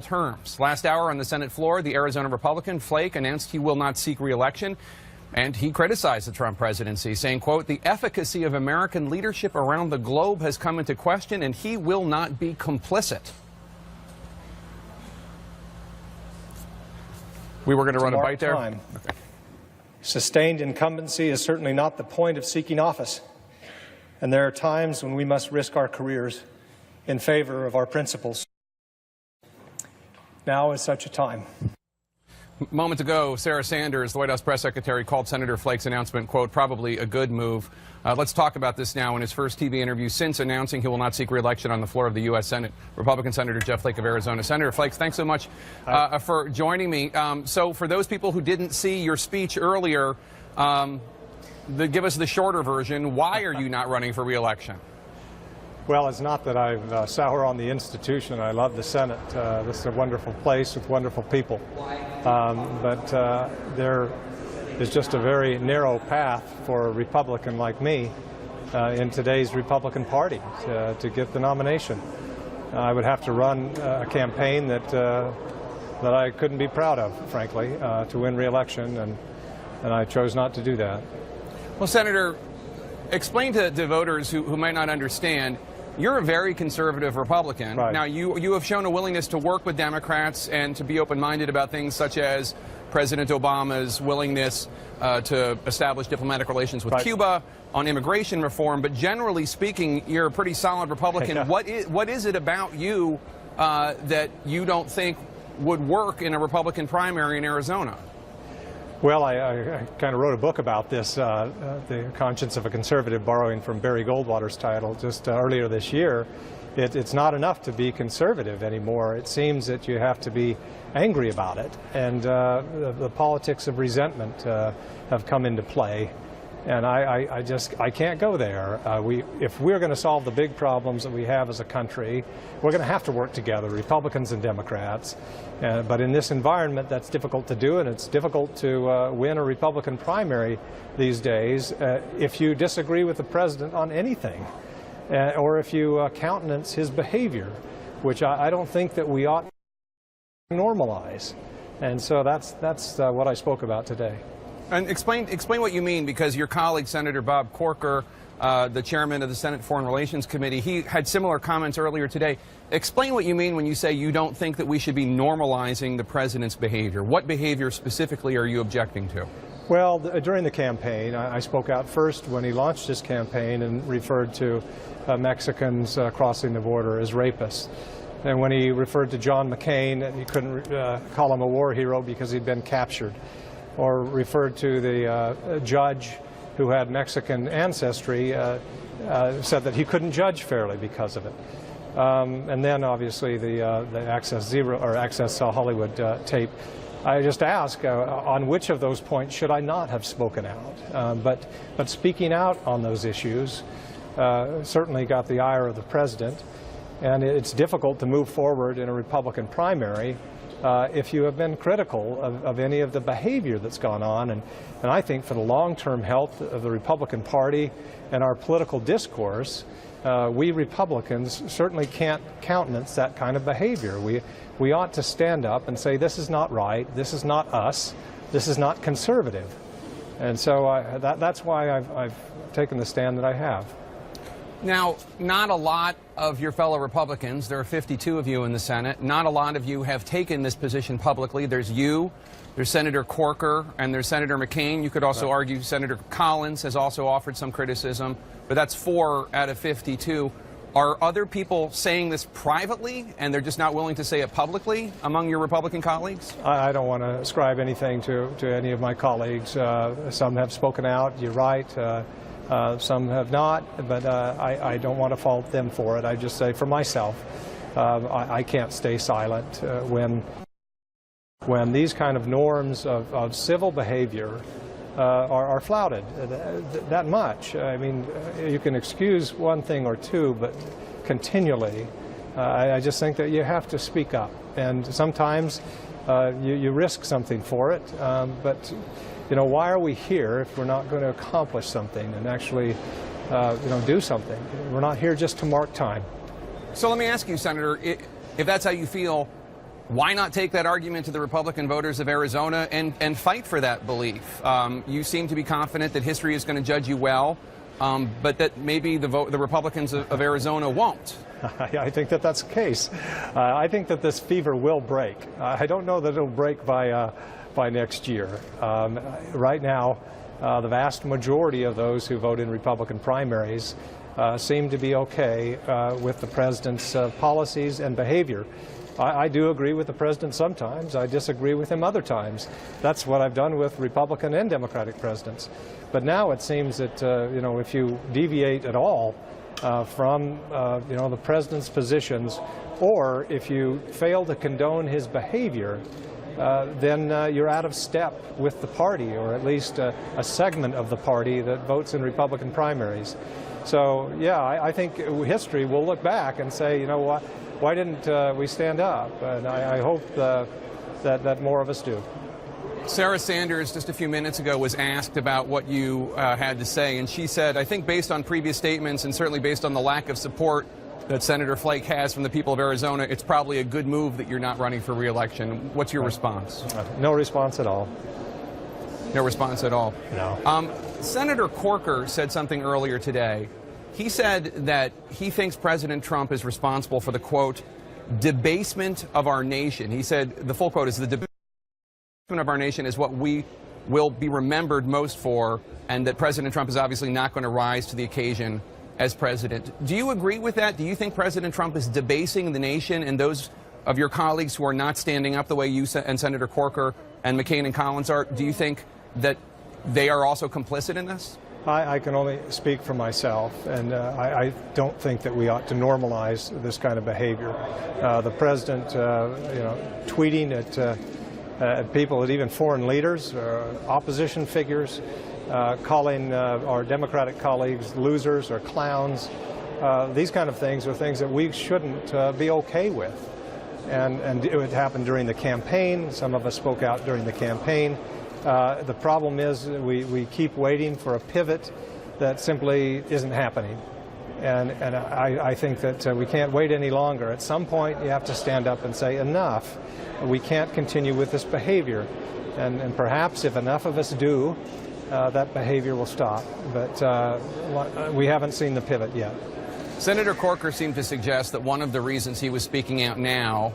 terms. Last hour on the Senate floor, the Arizona Republican Flake announced he will not seek re-election, and he criticized the Trump presidency, saying, quote, "The efficacy of American leadership around the globe has come into question, and he will not be complicit." We were going to run a bite there. Okay. Sustained incumbency is certainly not the point of seeking office, and there are times when we must risk our careers in favor of our principles. Now is such a time. Moments ago, Sarah Sanders, the White House press secretary, called Senator Flake's announcement, quote, "probably a good move." Let's talk about this now. In his first TV interview since announcing he will not seek re-election on the floor of the U.S. Senate, Republican Senator Jeff Flake of Arizona. Senator Flake, thanks so much for joining me. So for those people who didn't see your speech earlier, give us the shorter version. Why are you not running for re-election? Well, it's not that I'm sour on the institution. I love the Senate. This is a wonderful place with wonderful people. But there is just a very narrow path for a Republican like me in today's Republican Party to get the nomination. I would have to run a campaign that I couldn't be proud of, frankly, to win re-election, and I chose not to do that. Well, Senator, explain to voters who might not understand. You're a very conservative Republican. Right. Now, you have shown a willingness to work with Democrats and to be open-minded about things such as President Obama's willingness to establish diplomatic relations with Cuba, on immigration reform. But generally speaking, you're a pretty solid Republican. Yeah. What is it about you that you don't think would work in a Republican primary in Arizona? Well, I kind of wrote a book about this, The Conscience of a Conservative, borrowing from Barry Goldwater's title just earlier this year. It's not enough to be conservative anymore. It seems that you have to be angry about it. And the politics of resentment have come into play. And I can't go there. If we're going to solve the big problems that we have as a country, we're going to have to work together, Republicans and Democrats. But in this environment, that's difficult to do, and it's difficult to win a Republican primary these days if you disagree with the president on anything, or if you countenance his behavior, which I don't think that we ought to normalize. And so that's what I spoke about today. And explain what you mean, because your colleague, Senator Bob Corker, the chairman of the Senate Foreign Relations Committee, he had similar comments earlier today. Explain what you mean when you say you don't think that we should be normalizing the president's behavior. What behavior specifically are you objecting to? Well, during the campaign, I spoke out first when he launched his campaign and referred to Mexicans crossing the border as rapists. And when he referred to John McCain, he couldn't call him a war hero because he'd been captured. Or referred to the judge who had Mexican ancestry, said that he couldn't judge fairly because of it. And then, obviously, the Access Zero or Access Hollywood tape. I just ask, on which of those points should I not have spoken out? But speaking out on those issues certainly got the ire of the president, and it's difficult to move forward in a Republican primary if you have been critical of any of the behavior that's gone on. And I think for the long-term health of the Republican Party and our political discourse, we Republicans certainly can't countenance that kind of behavior. We ought to stand up and say, this is not right, this is not us, this is not conservative. And so that's why I've taken the stand that I have. Now, not a lot of your fellow Republicans, there are 52 of you in the Senate, not a lot of you have taken this position publicly. There's you, there's Senator Corker, and there's Senator McCain. You could also argue Senator Collins has also offered some criticism, but that's 4 out of 52. Are other people saying this privately, and they're just not willing to say it publicly among your Republican colleagues? I don't want to ascribe anything to any of my colleagues. Some have spoken out, you're right. Some have not, but I don't want to fault them for it. I just say for myself, I can't stay silent when these kind of norms of civil behavior are flouted that much. I mean, you can excuse one thing or two, but continually, I just think that you have to speak up. And sometimes you risk something for it, but you know, why are we here if we're not going to accomplish something and actually, do something? We're not here just to mark time. So let me ask you, Senator, if that's how you feel, Why not take that argument to the Republican voters of Arizona and fight for that belief? You seem to be confident that history is going to judge you well, but that maybe the Republicans of Arizona won't. I think that that's the case. I think that this fever will break. I don't know that it'll break by next year. Right now, the vast majority of those who vote in Republican primaries seem to be okay with the president's policies and behavior. I do agree with the president sometimes. I disagree with him other times. That's what I've done with Republican and Democratic presidents. But now it seems that if you deviate at all from the president's positions, or if you fail to condone his behavior, then you're out of step with the party, or at least a segment of the party that votes in Republican primaries. So, yeah, I think history will look back and say, you know what, why didn't we stand up? And I hope that more of us do. Sarah Sanders, just a few minutes ago, was asked about what you had to say, and she said, I think based on previous statements and certainly based on the lack of support that Senator Flake has from the people of Arizona, it's probably a good move that you're not running for re-election. What's your response? No response at all. No response at all? No. Senator Corker said something earlier today. He said that he thinks President Trump is responsible for the, quote, debasement of our nation. He said, the full quote is, the debasement of our nation is what we will be remembered most for, and that President Trump is obviously not going to rise to the occasion as president. Do you agree with that? Do you think President Trump is debasing the nation, and those of your colleagues who are not standing up the way you and Senator Corker and McCain and Collins are, do you think that they are also complicit in this? I can only speak for myself, and I don't think that we ought to normalize this kind of behavior. The president, tweeting at people, at even foreign leaders, opposition figures, calling our Democratic colleagues losers or clowns. These kind of things are things that we shouldn't be okay with. And it happened during the campaign. Some of us spoke out during the campaign. The problem is we keep waiting for a pivot that simply isn't happening. And I think that we can't wait any longer. At some point, you have to stand up and say, enough. We can't continue with this behavior. And perhaps if enough of us do, that behavior will stop. But we haven't seen the pivot yet. Senator Corker seemed to suggest that one of the reasons he was speaking out now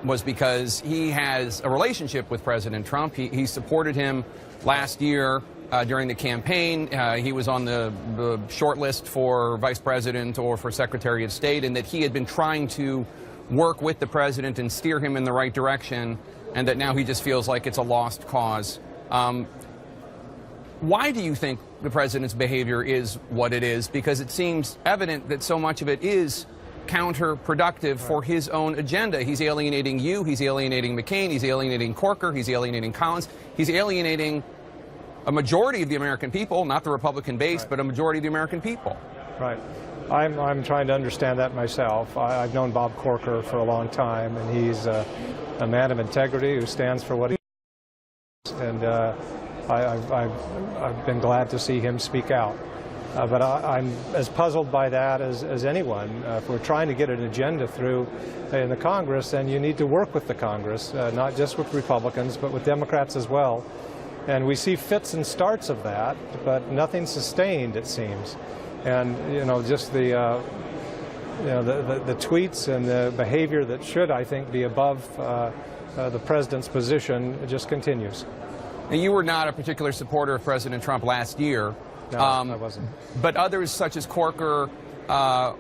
was because he has a relationship with President Trump. He supported him last year during the campaign. He was on the short list for vice president or for secretary of state, and that he had been trying to work with the president and steer him in the right direction, and that now he just feels like it's a lost cause. Why do you think the president's behavior is what it is? Because it seems evident that so much of it is counterproductive for his own agenda. He's alienating you, he's alienating McCain, he's alienating Corker, he's alienating Collins, he's alienating a majority of the American people, not the Republican base, but a majority of the American people. Right. I'm trying to understand that myself. I've known Bob Corker for a long time, and he's a man of integrity who stands for what he is. And I've been glad to see him speak out. But I'm as puzzled by that as anyone. If we're trying to get an agenda through in the Congress, then you need to work with the Congress, not just with Republicans, but with Democrats as well. And we see fits and starts of that, but nothing sustained, it seems. And just the tweets and the behavior that should, I think, be above the president's position just continues. Now, you were not a particular supporter of President Trump last year. No, I wasn't. But others, such as Corker,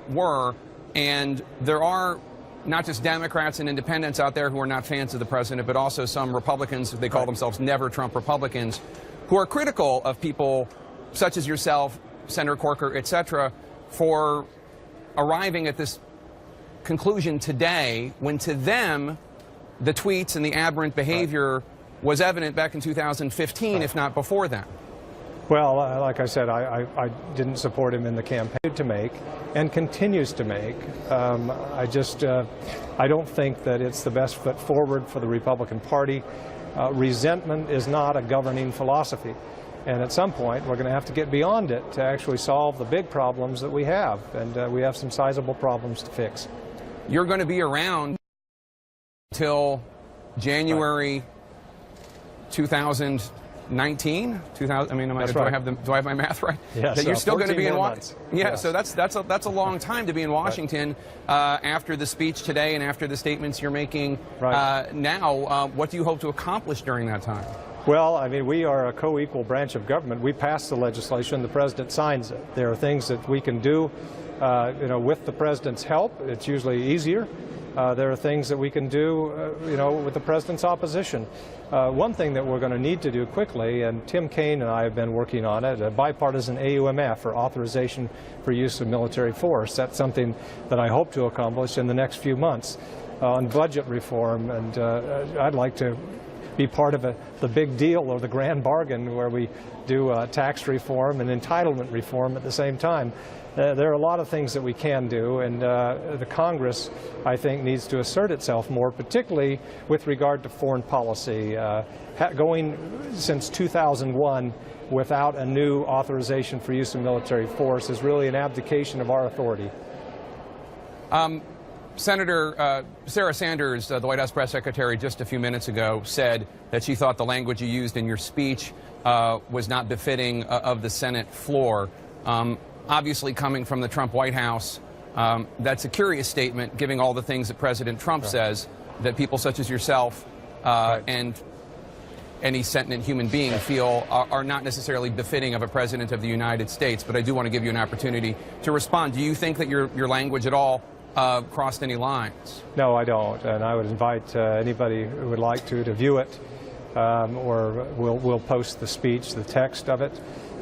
were, and there are not just Democrats and independents out there who are not fans of the president, but also some Republicans, they call themselves Never Trump Republicans, who are critical of people such as yourself, Senator Corker, etc., for arriving at this conclusion today, when to them the tweets and the aberrant behavior was evident back in 2015, if not before then. Well, like I said, I didn't support him in the campaign to make, and continues to make. I don't think that it's the best foot forward for the Republican Party. Resentment is not a governing philosophy. And at some point, we're going to have to get beyond it to actually solve the big problems that we have. And we have some sizable problems to fix. You're going to be around Till January 2019. I mean, do I have my math right? Yes. That you're still going to be in Washington. Yeah. Yes. So that's a long time to be in Washington after the speech today and after the statements you're making now. What do you hope to accomplish during that time? Well, I mean, we are a co-equal branch of government. We pass the legislation, the president signs it. There are things that we can do, with the president's help. It's usually easier. There are things that we can do, with the president's opposition. One thing that we're going to need to do quickly, and Tim Kaine and I have been working on it, a bipartisan AUMF, or authorization for use of military force. That's something that I hope to accomplish in the next few months on budget reform, and I'd like to be part of the big deal or the grand bargain where we do tax reform and entitlement reform at the same time. There are a lot of things that we can do, and the Congress, I think, needs to assert itself more, particularly with regard to foreign policy. Going since 2001 without a new authorization for use of military force is really an abdication of our authority. Senator Sarah Sanders, the White House press secretary, just a few minutes ago said that she thought the language you used in your speech was not befitting of the Senate floor. Obviously, coming from the Trump White House, that's a curious statement, given all the things that President Trump says, that people such as yourself and any sentient human being feel are not necessarily befitting of a president of the United States. But I do want to give you an opportunity to respond. Do you think that your language at all crossed any lines? No, I don't, and I would invite anybody who would like to view it, or we'll post the speech, the text of it,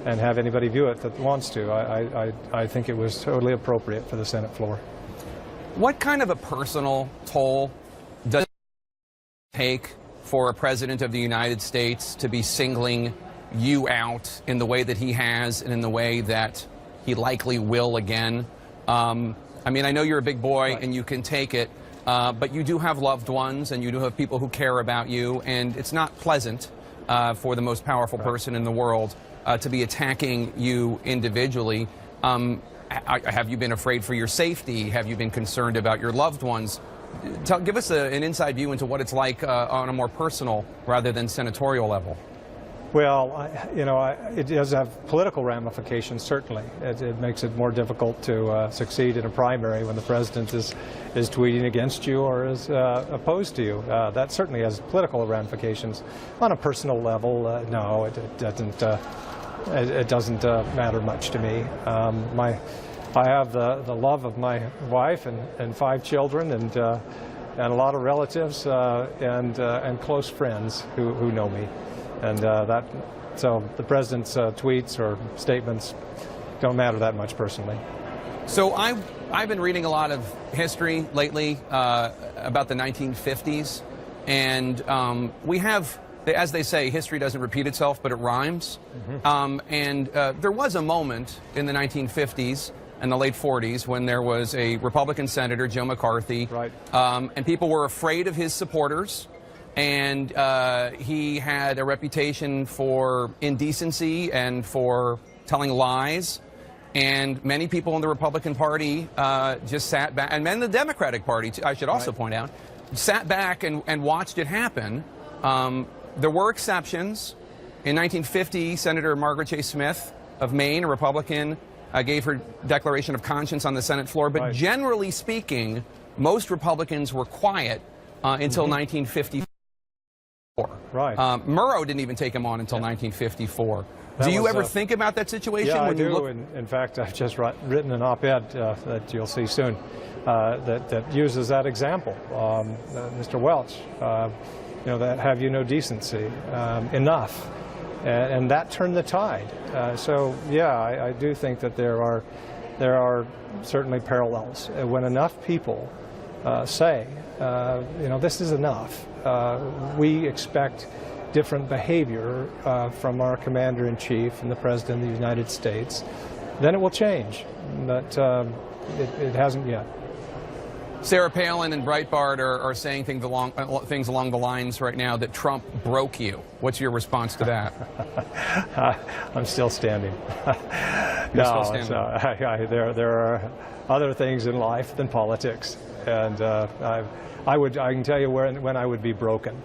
and have anybody view it that wants to. I think it was totally appropriate for the Senate floor. What kind of a personal toll does it take for a president of the United States to be singling you out in the way that he has and in the way that he likely will again? I mean, I know you're a big boy and you can take it, but you do have loved ones and you do have people who care about you, and it's not pleasant for the most powerful person in the world to be attacking you individually. Have you been afraid for your safety? Have you been concerned about your loved ones? Give us an inside view into what it's like on a more personal rather than senatorial level. Well, it does have political ramifications, certainly. It makes it more difficult to succeed in a primary when the president is tweeting against you or is opposed to you. That certainly has political ramifications. On a personal level, no, it doesn't matter much to me. I have the love of my wife and 5 children and a lot of relatives and close friends who know me. And so the president's tweets or statements don't matter that much personally. So I've been reading a lot of history lately about the 1950s, and we have, as they say, history doesn't repeat itself, but it rhymes. And there was a moment in the 1950s and the late 40s when there was a Republican senator, Joe McCarthy, and people were afraid of his supporters. And he had a reputation for indecency and for telling lies. And many people in the Republican Party just sat back, and then the Democratic Party, I should also point out, sat back and watched it happen. There were exceptions. In 1950, Senator Margaret Chase Smith of Maine, a Republican, gave her declaration of conscience on the Senate floor. But generally speaking, most Republicans were quiet until 1954. Murrow didn't even take him on until 1954. Do you ever think about that situation? Yeah, when I do. You look... In fact, I've just written an op-ed that you'll see soon that uses that example. Mr. Welch, that have you no decency, enough, and that turned the tide. So yeah, I do think that there are certainly parallels when enough people say, this is enough. We expect different behavior from our commander-in-chief and the president of the United States. Then it will change, but it hasn't yet. Sarah Palin and Breitbart are saying things along the lines right now that Trump broke you. What's your response to that? I'm still standing. Still standing. There are other things in life than politics, and I can tell you when I would be broken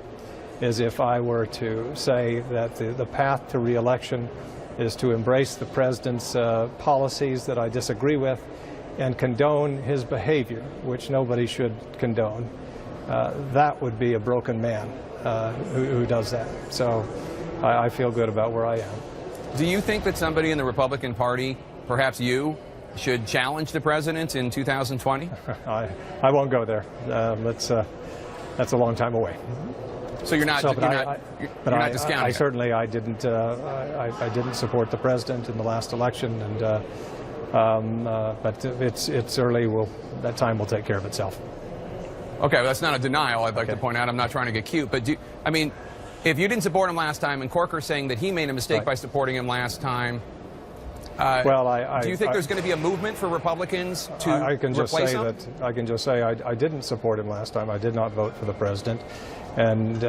is if I were to say that the path to reelection is to embrace the president's policies that I disagree with and condone his behavior, which nobody should condone. That would be a broken man who does that. So I feel good about where I am. Do you think that somebody in the Republican Party, perhaps you, should challenge the president in 2020? I won't go there. That's a long time away. So you're not, you're not discounting it? Certainly I didn't. I didn't support the president in the last election, and but it's early. That time will take care of itself. Okay, well, that's not a denial. I'd like to point out. I'm not trying to get cute, but I mean, if you didn't support him last time, and Corker saying that he made a mistake by supporting him last time. Do you think there's going to be a movement for Republicans to I can just replace say him? that I can just say I didn't support him last time. I did not vote for the president, and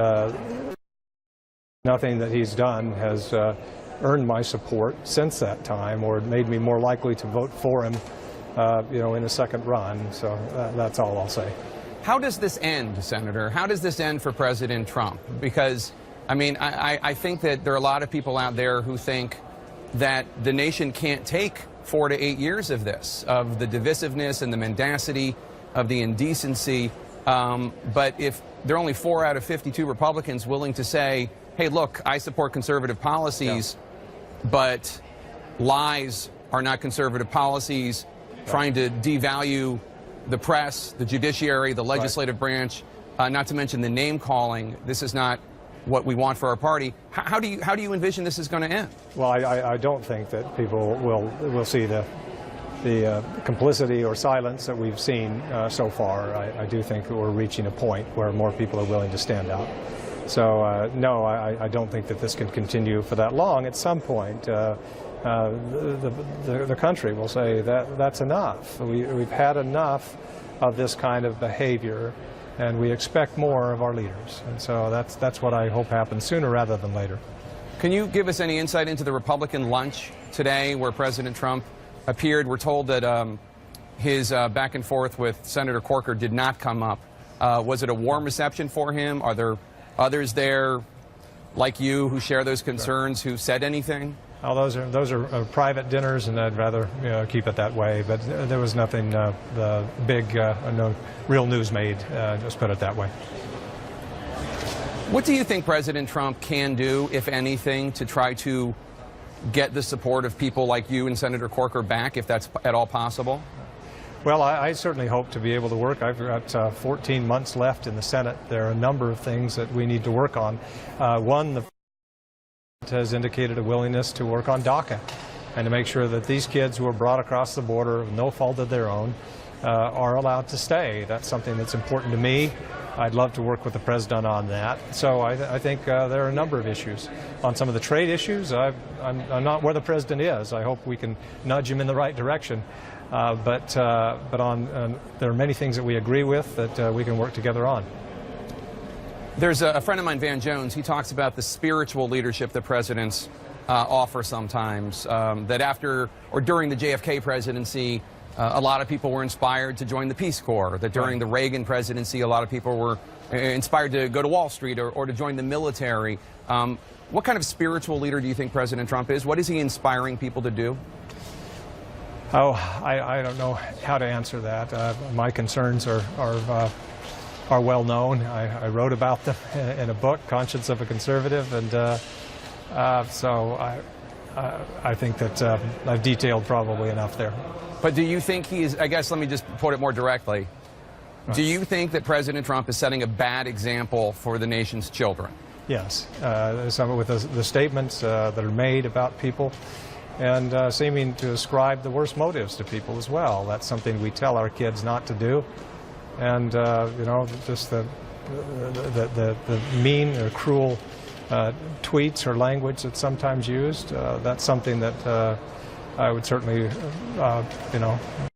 nothing that he's done has earned my support since that time, or made me more likely to vote for him, in a second run. So that's all I'll say. How does this end, Senator? How does this end for President Trump? Because, I mean, I think that there are a lot of people out there who think that the nation can't take 4 to 8 years of this, of the divisiveness and the mendacity, of the indecency. But if there are only 4 out of 52 Republicans willing to say, hey, look, I support conservative policies, but lies are not conservative policies, trying to devalue the press, the judiciary, the legislative branch, not to mention the name calling. This is not what we want for our party. How do you envision this is going to end? Well, I don't think that people will see the complicity or silence that we've seen so far. I do think that we're reaching a point where more people are willing to stand out. So no, I don't think that this can continue for that long. At some point, the country will say that that's enough. We've had enough of this kind of behavior, and we expect more of our leaders. And so that's what I hope happens sooner rather than later. Can you give us any insight into the Republican lunch today where President Trump appeared? We're told that his back and forth with Senator Corker did not come up. Was it a warm reception for him? Are there others there like you who share those concerns who said anything? Oh, those are private dinners, and I'd rather keep it that way. But there was nothing big, no real news made. Just put it that way. What do you think President Trump can do, if anything, to try to get the support of people like you and Senator Corker back, if that's at all possible? Well, I certainly hope to be able to work. I've got 14 months left in the Senate. There are a number of things that we need to work on. One, the has indicated a willingness to work on DACA and to make sure that these kids who are brought across the border of no fault of their own are allowed to stay. That's something that's important to me. I'd love to work with the president on that. So I think there are a number of issues. On some of the trade issues, I'm not where the president is. I hope we can nudge him in the right direction. But there are many things that we agree with that we can work together on. There's a friend of mine, Van Jones. He talks about the spiritual leadership that presidents offer sometimes. That after or during the JFK presidency, a lot of people were inspired to join the Peace Corps. That during the Reagan presidency, a lot of people were inspired to go to Wall Street or to join the military. What kind of spiritual leader do you think President Trump is? What is he inspiring people to do? Oh, I don't know how to answer that. My concerns are well known. I wrote about them in a book, Conscience of a Conservative, and so I think that I've detailed probably enough there. But do you think he's, I guess let me just put it more directly, do you think that President Trump is setting a bad example for the nation's children? Yes, some with the statements that are made about people and seeming to ascribe the worst motives to people as well. That's something we tell our kids not to do. And just the mean or cruel tweets or language that's sometimes used, that's something that I would certainly